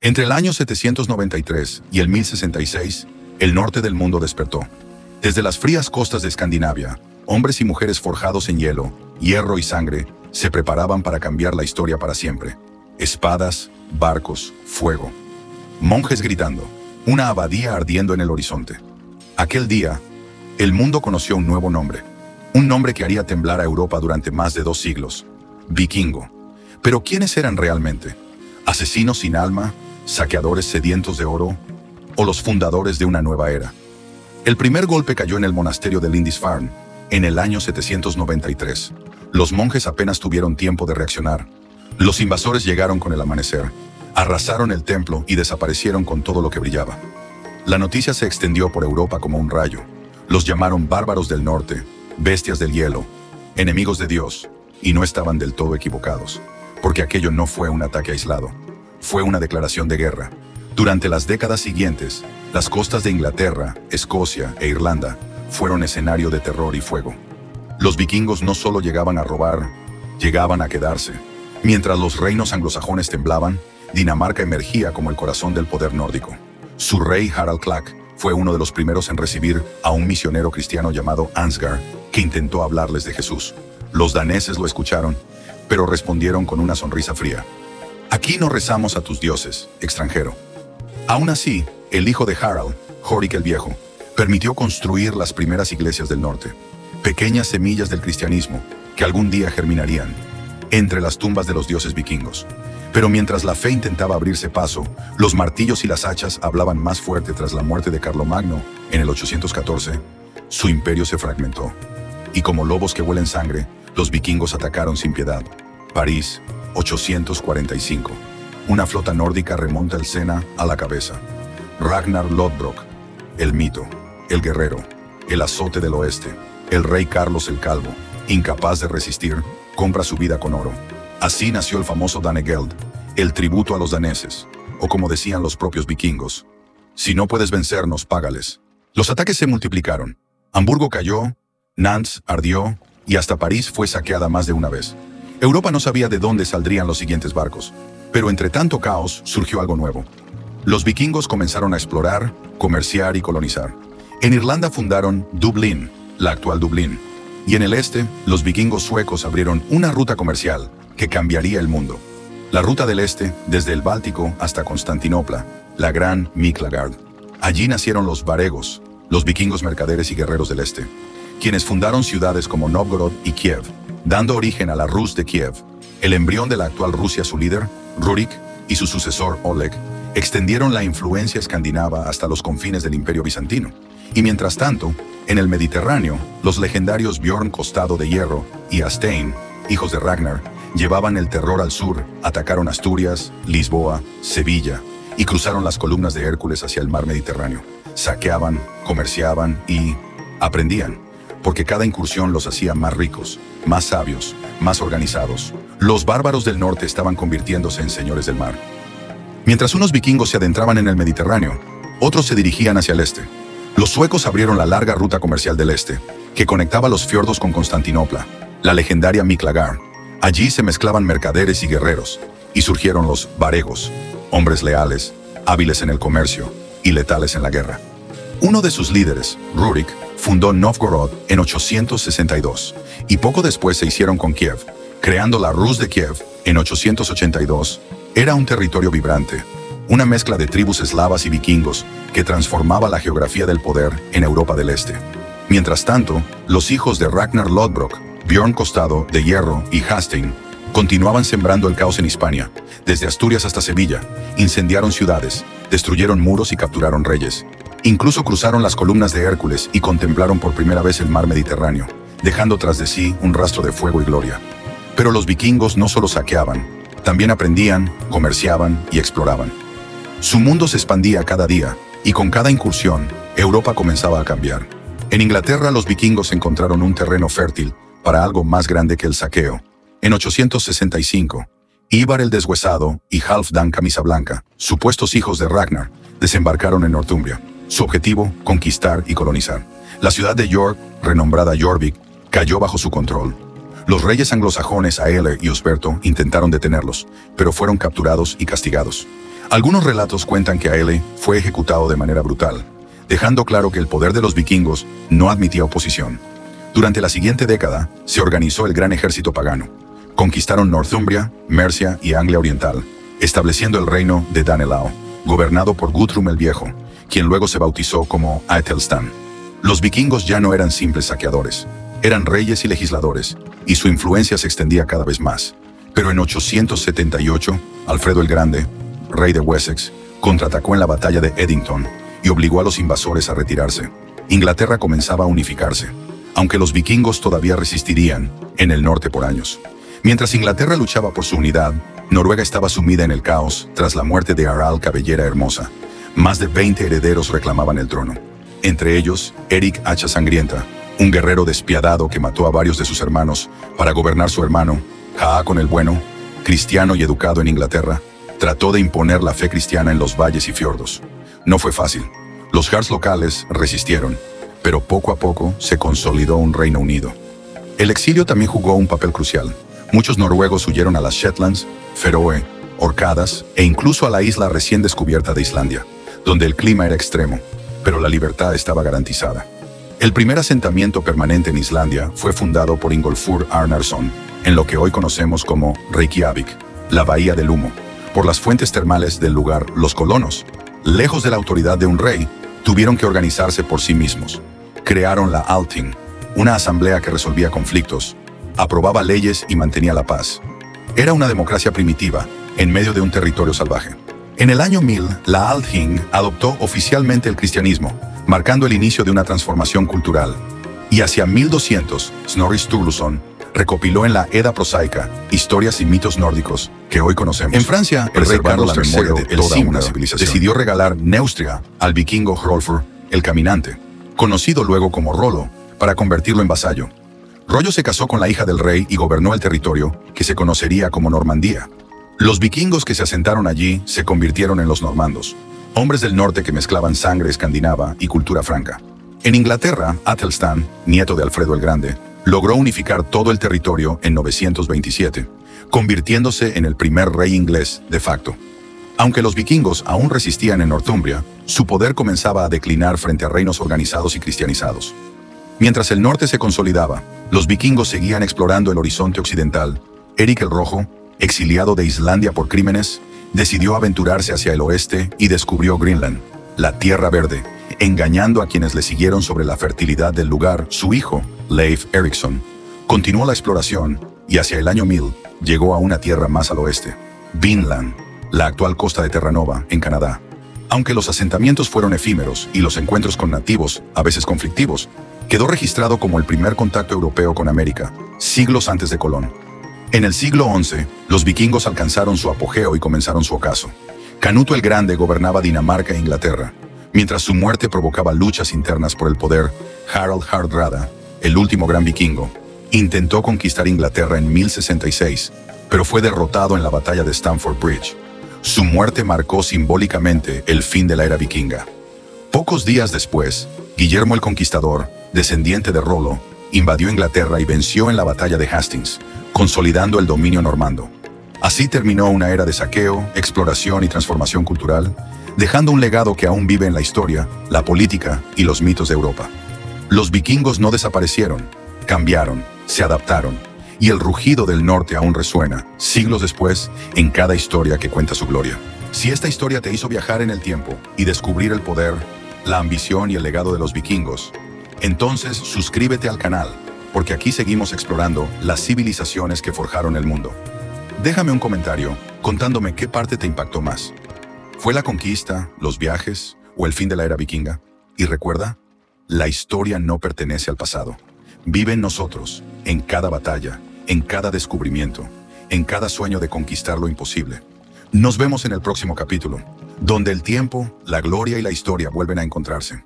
Entre el año 793 y el 1066, el norte del mundo despertó. Desde las frías costas de Escandinavia, hombres y mujeres forjados en hielo, hierro y sangre se preparaban para cambiar la historia para siempre. Espadas, barcos, fuego. Monjes gritando, una abadía ardiendo en el horizonte. Aquel día, el mundo conoció un nuevo nombre. Un nombre que haría temblar a Europa durante más de 2 siglos. Vikingo. Pero ¿quiénes eran realmente? ¿Asesinos sin alma? ¿Saqueadores sedientos de oro? ¿O los fundadores de una nueva era? El primer golpe cayó en el monasterio de Lindisfarne, en el año 793. Los monjes apenas tuvieron tiempo de reaccionar. Los invasores llegaron con el amanecer, arrasaron el templo y desaparecieron con todo lo que brillaba. La noticia se extendió por Europa como un rayo. Los llamaron bárbaros del norte, bestias del hielo, enemigos de Dios, y no estaban del todo equivocados, porque aquello no fue un ataque aislado. Fue una declaración de guerra. Durante las décadas siguientes, las costas de Inglaterra, Escocia e Irlanda fueron escenario de terror y fuego. Los vikingos no solo llegaban a robar, llegaban a quedarse. Mientras los reinos anglosajones temblaban, Dinamarca emergía como el corazón del poder nórdico. Su rey Harald Klak fue uno de los primeros en recibir a un misionero cristiano llamado Ansgar, que intentó hablarles de Jesús. Los daneses lo escucharon, pero respondieron con una sonrisa fría. Aquí no rezamos a tus dioses, extranjero. Aún así, el hijo de Harald, Horik el Viejo, permitió construir las primeras iglesias del norte, pequeñas semillas del cristianismo que algún día germinarían entre las tumbas de los dioses vikingos. Pero mientras la fe intentaba abrirse paso, los martillos y las hachas hablaban más fuerte tras la muerte de Carlomagno en el 814. Su imperio se fragmentó, y como lobos que huelen sangre, los vikingos atacaron sin piedad. París, 845. Una flota nórdica remonta el Sena a la cabeza. Ragnar Lodbrok, el mito, el guerrero, el azote del oeste, el rey Carlos el Calvo, incapaz de resistir, compra su vida con oro. Así nació el famoso Danegeld, el tributo a los daneses, o como decían los propios vikingos, si no puedes vencernos, págales. Los ataques se multiplicaron. Hamburgo cayó, Nantes ardió, y hasta París fue saqueada más de una vez. Europa no sabía de dónde saldrían los siguientes barcos, pero entre tanto caos surgió algo nuevo. Los vikingos comenzaron a explorar, comerciar y colonizar. En Irlanda fundaron Dublín, la actual Dublín, y en el este, los vikingos suecos abrieron una ruta comercial que cambiaría el mundo. La ruta del este, desde el Báltico hasta Constantinopla, la gran Miklagard. Allí nacieron los varegos, los vikingos mercaderes y guerreros del este, quienes fundaron ciudades como Novgorod y Kiev, dando origen a la Rus de Kiev. El embrión de la actual Rusia, su líder, Rurik, y su sucesor, Oleg, extendieron la influencia escandinava hasta los confines del Imperio Bizantino. Y mientras tanto, en el Mediterráneo, los legendarios Bjorn Costado de Hierro y Astein, hijos de Ragnar, llevaban el terror al sur, atacaron Asturias, Lisboa, Sevilla, y cruzaron las columnas de Hércules hacia el mar Mediterráneo. Saqueaban, comerciaban y aprendían, porque cada incursión los hacía más ricos, más sabios, más organizados. Los bárbaros del norte estaban convirtiéndose en señores del mar. Mientras unos vikingos se adentraban en el Mediterráneo, otros se dirigían hacia el este. Los suecos abrieron la larga ruta comercial del este, que conectaba los fiordos con Constantinopla, la legendaria Miklagard. Allí se mezclaban mercaderes y guerreros, y surgieron los varegos, hombres leales, hábiles en el comercio y letales en la guerra. Uno de sus líderes, Rurik, fundó Novgorod en 862, y poco después se hicieron con Kiev, creando la Rus de Kiev en 882. Era un territorio vibrante, una mezcla de tribus eslavas y vikingos que transformaba la geografía del poder en Europa del Este. Mientras tanto, los hijos de Ragnar Lodbrok, Bjorn Costado de Hierro y Hastein continuaban sembrando el caos en Hispania. Desde Asturias hasta Sevilla, incendiaron ciudades, destruyeron muros y capturaron reyes. Incluso cruzaron las columnas de Hércules y contemplaron por primera vez el mar Mediterráneo, dejando tras de sí un rastro de fuego y gloria. Pero los vikingos no solo saqueaban, también aprendían, comerciaban y exploraban. Su mundo se expandía cada día, y con cada incursión, Europa comenzaba a cambiar. En Inglaterra los vikingos encontraron un terreno fértil para algo más grande que el saqueo. En 865, Ivar el Deshuesado y Halfdan Camisa Blanca, supuestos hijos de Ragnar, desembarcaron en Northumbria. Su objetivo, conquistar y colonizar. La ciudad de York, renombrada Jorvik, cayó bajo su control. Los reyes anglosajones Aelle y Osberto intentaron detenerlos, pero fueron capturados y castigados. Algunos relatos cuentan que Aelle fue ejecutado de manera brutal, dejando claro que el poder de los vikingos no admitía oposición. Durante la siguiente década, se organizó el gran ejército pagano. Conquistaron Northumbria, Mercia y Anglia Oriental, estableciendo el reino de Danelaw, gobernado por Guthrum el Viejo, quien luego se bautizó como Aethelstan. Los vikingos ya no eran simples saqueadores, eran reyes y legisladores, y su influencia se extendía cada vez más. Pero en 878, Alfredo el Grande, rey de Wessex, contraatacó en la batalla de Edington y obligó a los invasores a retirarse. Inglaterra comenzaba a unificarse, aunque los vikingos todavía resistirían en el norte por años. Mientras Inglaterra luchaba por su unidad, Noruega estaba sumida en el caos tras la muerte de Harald Cabellera Hermosa. Más de 20 herederos reclamaban el trono. Entre ellos, Eric Hacha Sangrienta, un guerrero despiadado que mató a varios de sus hermanos para gobernar su hermano, Haakon el Bueno, cristiano y educado en Inglaterra, trató de imponer la fe cristiana en los valles y fiordos. No fue fácil. Los jarls locales resistieron, pero poco a poco se consolidó un Reino Unido. El exilio también jugó un papel crucial. Muchos noruegos huyeron a las Shetlands, Feroe, Orcadas e incluso a la isla recién descubierta de Islandia, donde el clima era extremo, pero la libertad estaba garantizada. El primer asentamiento permanente en Islandia fue fundado por Ingolfur Arnarson, en lo que hoy conocemos como Reykjavik, la Bahía del Humo. Por las fuentes termales del lugar, los colonos, lejos de la autoridad de un rey, tuvieron que organizarse por sí mismos. Crearon la Althing, una asamblea que resolvía conflictos, aprobaba leyes y mantenía la paz. Era una democracia primitiva, en medio de un territorio salvaje. En el año 1000, la Althing adoptó oficialmente el cristianismo, marcando el inicio de una transformación cultural. Y hacia 1200, Snorri Sturluson recopiló en la Edda prosaica historias y mitos nórdicos que hoy conocemos. En Francia, el rey Carlos III, el símbolo, decidió regalar Neustria al vikingo Hrolfr el Caminante, conocido luego como Rollo, para convertirlo en vasallo. Rollo se casó con la hija del rey y gobernó el territorio que se conocería como Normandía. Los vikingos que se asentaron allí se convirtieron en los normandos, hombres del norte que mezclaban sangre escandinava y cultura franca. En Inglaterra, Athelstan, nieto de Alfredo el Grande, logró unificar todo el territorio en 927, convirtiéndose en el primer rey inglés de facto. Aunque los vikingos aún resistían en Northumbria, su poder comenzaba a declinar frente a reinos organizados y cristianizados. Mientras el norte se consolidaba, los vikingos seguían explorando el horizonte occidental. Eric el Rojo, exiliado de Islandia por crímenes, decidió aventurarse hacia el oeste y descubrió Greenland, la Tierra Verde, engañando a quienes le siguieron sobre la fertilidad del lugar. Su hijo, Leif Erikson, continuó la exploración y hacia el año 1000 llegó a una tierra más al oeste, Vinland, la actual costa de Terranova, en Canadá. Aunque los asentamientos fueron efímeros y los encuentros con nativos, a veces conflictivos, quedó registrado como el primer contacto europeo con América, siglos antes de Colón. En el siglo XI, los vikingos alcanzaron su apogeo y comenzaron su ocaso. Canuto el Grande gobernaba Dinamarca e Inglaterra. Mientras su muerte provocaba luchas internas por el poder, Harald Hardrada, el último gran vikingo, intentó conquistar Inglaterra en 1066, pero fue derrotado en la batalla de Stamford Bridge. Su muerte marcó simbólicamente el fin de la era vikinga. Pocos días después, Guillermo el Conquistador, descendiente de Rollo, invadió Inglaterra y venció en la batalla de Hastings, consolidando el dominio normando. Así terminó una era de saqueo, exploración y transformación cultural, dejando un legado que aún vive en la historia, la política y los mitos de Europa. Los vikingos no desaparecieron, cambiaron, se adaptaron, y el rugido del norte aún resuena, siglos después, en cada historia que cuenta su gloria. Si esta historia te hizo viajar en el tiempo y descubrir el poder, la ambición y el legado de los vikingos, entonces suscríbete al canal, porque aquí seguimos explorando las civilizaciones que forjaron el mundo. Déjame un comentario contándome qué parte te impactó más. ¿Fue la conquista, los viajes o el fin de la era vikinga? Y recuerda, la historia no pertenece al pasado. Vive en nosotros, en cada batalla, en cada descubrimiento, en cada sueño de conquistar lo imposible. Nos vemos en el próximo capítulo, donde el tiempo, la gloria y la historia vuelven a encontrarse.